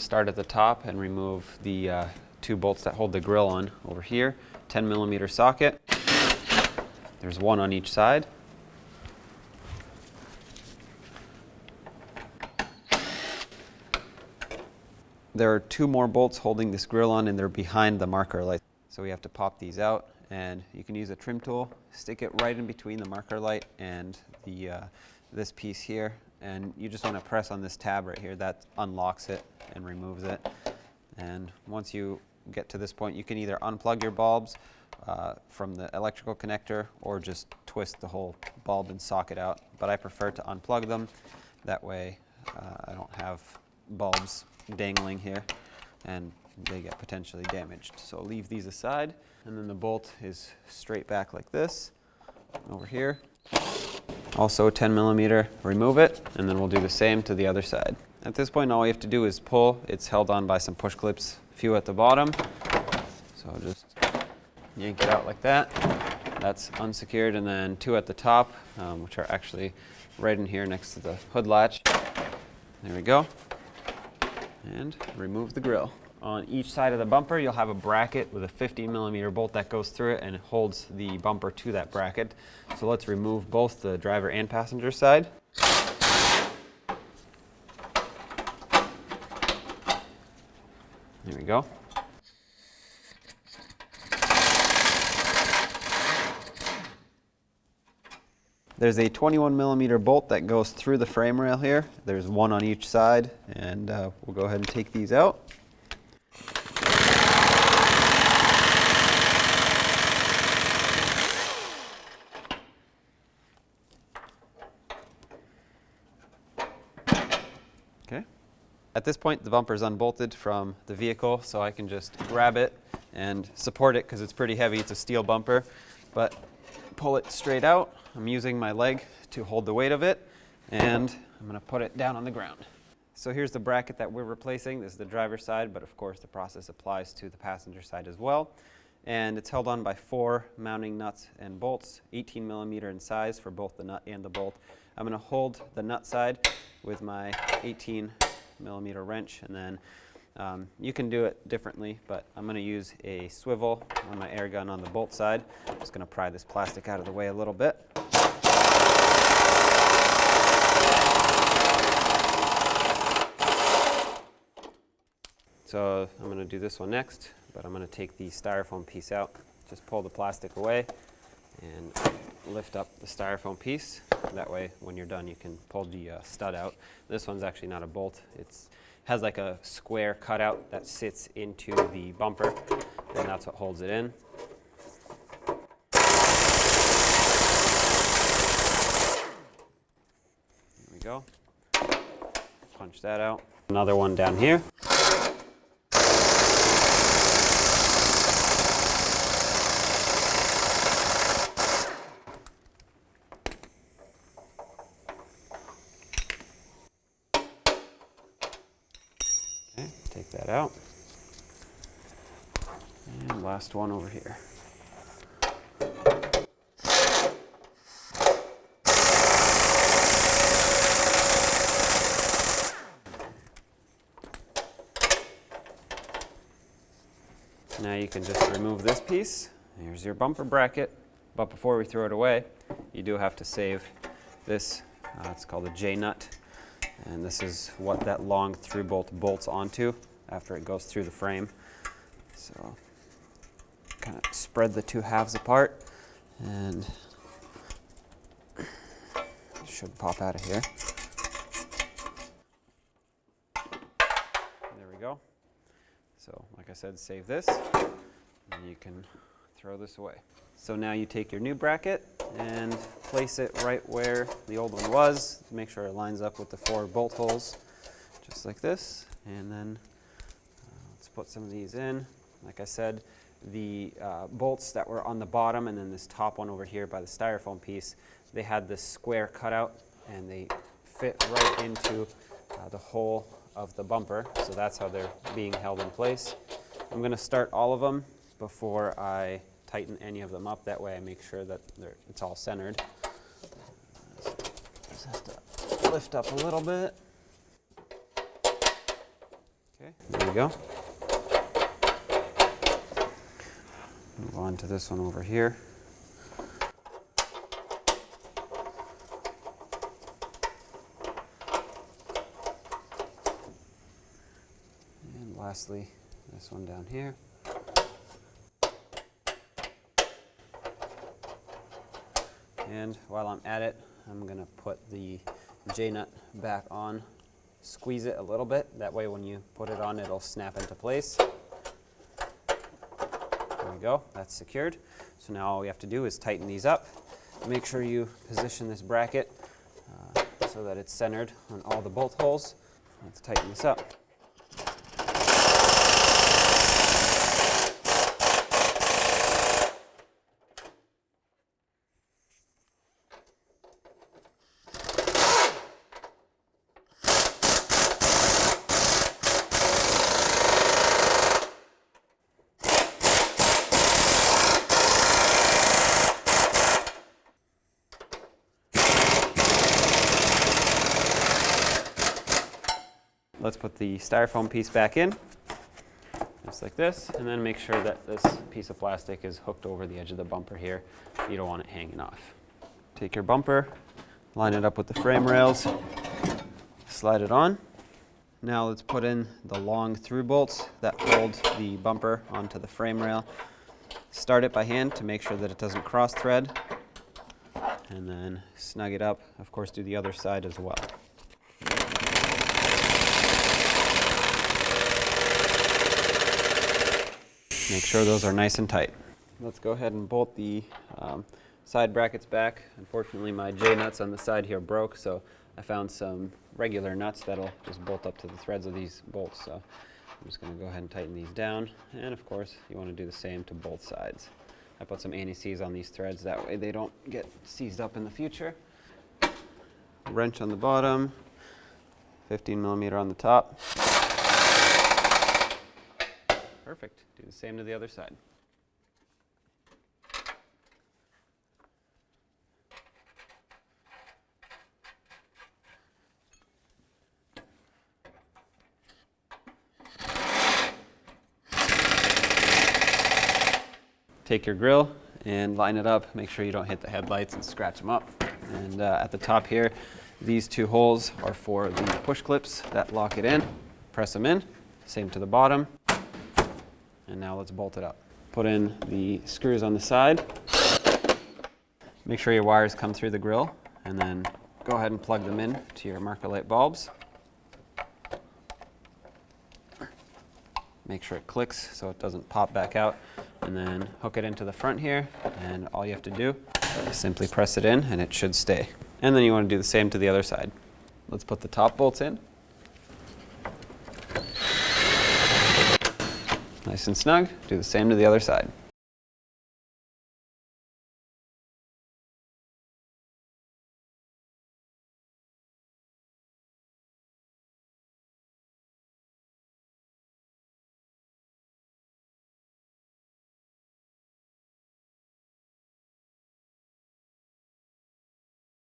start at the top and remove the two bolts that hold the grill on over here. 10mm socket. There's one on each side. There are two more bolts holding this grill on, and they're behind the marker light. So we have to pop these out, and you can use a trim tool, stick it right in between the marker light and the this piece here, and you just want to press on this tab right here. That unlocks it and removes it. And once you get to this point, you can either unplug your bulbs from the electrical connector or just twist the whole bulb and socket out. But I prefer to unplug them. That way I don't have bulbs dangling here and they get potentially damaged. So leave these aside, and then the bolt is straight back like this over here. Also 10mm, remove it, and then we'll do the same to the other side. At this point, all we have to do is pull. It's held on by some push clips, a few at the bottom. So just yank it out like that. That's unsecured, and then two at the top, which are actually right in here next to the hood latch. There we go. And remove the grill. On each side of the bumper, you'll have a bracket with a 15mm bolt that goes through it and it holds the bumper to that bracket. So let's remove both the driver and passenger side. There we go. There's a 21mm bolt that goes through the frame rail here. There's one on each side, and we'll go ahead and take these out. Okay. At this point, the bumper is unbolted from the vehicle, so I can just grab it and support it because it's pretty heavy. It's a steel bumper, but pull it straight out. I'm using my leg to hold the weight of it, and I'm going to put it down on the ground. So here's the bracket that we're replacing. This is the driver's side, but of course the process applies to the passenger side as well. And it's held on by 4 mounting nuts and bolts, 18mm in size for both the nut and the bolt. I'm going to hold the nut side with my 18mm wrench, and then you can do it differently, but I'm going to use a swivel on my air gun on the bolt side. I'm just going to pry this plastic out of the way a little bit. So I'm going to do this one next, but I'm going to take the styrofoam piece out. Just pull the plastic away and lift up the styrofoam piece. That way, when you're done, you can pull the stud out. This one's actually not a bolt. It has like a square cutout that sits into the bumper, and that's what holds it in. There we go. Punch that out. Another one down here. Take that out. And last one over here. Now you can just remove this piece. Here's your bumper bracket. But before we throw it away, you do have to save this. It's called a J-nut. And this is what that long through bolt bolts onto after it goes through the frame. So kind of spread the two halves apart, and it should pop out of here. There we go. So like I said, save this, and you can throw this away. So now you take your new bracket and place it right where the old one was to make sure it lines up with the 4 bolt holes, just like this. And then let's put some of these in. Like I said, the bolts that were on the bottom and then this top one over here by the styrofoam piece, they had this square cutout and they fit right into the hole of the bumper. So that's how they're being held in place. I'm going to start all of them before I tighten any of them up. That way I make sure that it's all centered. So just have to lift up a little bit. Okay. There we go. Move on to this one over here. And lastly, this one down here. And while I'm at it, I'm going to put the J-nut back on, squeeze it a little bit. That way when you put it on, it'll snap into place. There we go, that's secured. So now all we have to do is tighten these up. Make sure you position this bracket so that it's centered on all the bolt holes. Let's tighten this up. Let's put the styrofoam piece back in, just like this, and then make sure that this piece of plastic is hooked over the edge of the bumper here. You don't want it hanging off. Take your bumper, line it up with the frame rails, slide it on. Now let's put in the long through bolts that hold the bumper onto the frame rail. Start it by hand to make sure that it doesn't cross thread, and then snug it up. Of course, do the other side as well. Make sure those are nice and tight. Let's go ahead and bolt the side brackets back. Unfortunately, my J-nuts on the side here broke, so I found some regular nuts that'll just bolt up to the threads of these bolts. So I'm just going to go ahead and tighten these down. And of course, you want to do the same to both sides. I put some anti-seize on these threads, that way they don't get seized up in the future. Wrench on the bottom, 15 millimeter on the top. Perfect. Do the same to the other side. Take your grill and line it up. Make sure you don't hit the headlights and scratch them up. And at the top here, these two holes are for the push clips that lock it in. Press them in. Same to the bottom. And now let's bolt it up. Put in the screws on the side. Make sure your wires come through the grill, and then go ahead and plug them in to your marker light bulbs. Make sure it clicks so it doesn't pop back out, and then hook it into the front here, and all you have to do is simply press it in and it should stay. And then you want to do the same to the other side. Let's put the top bolts in. Nice and snug. Do the same to the other side.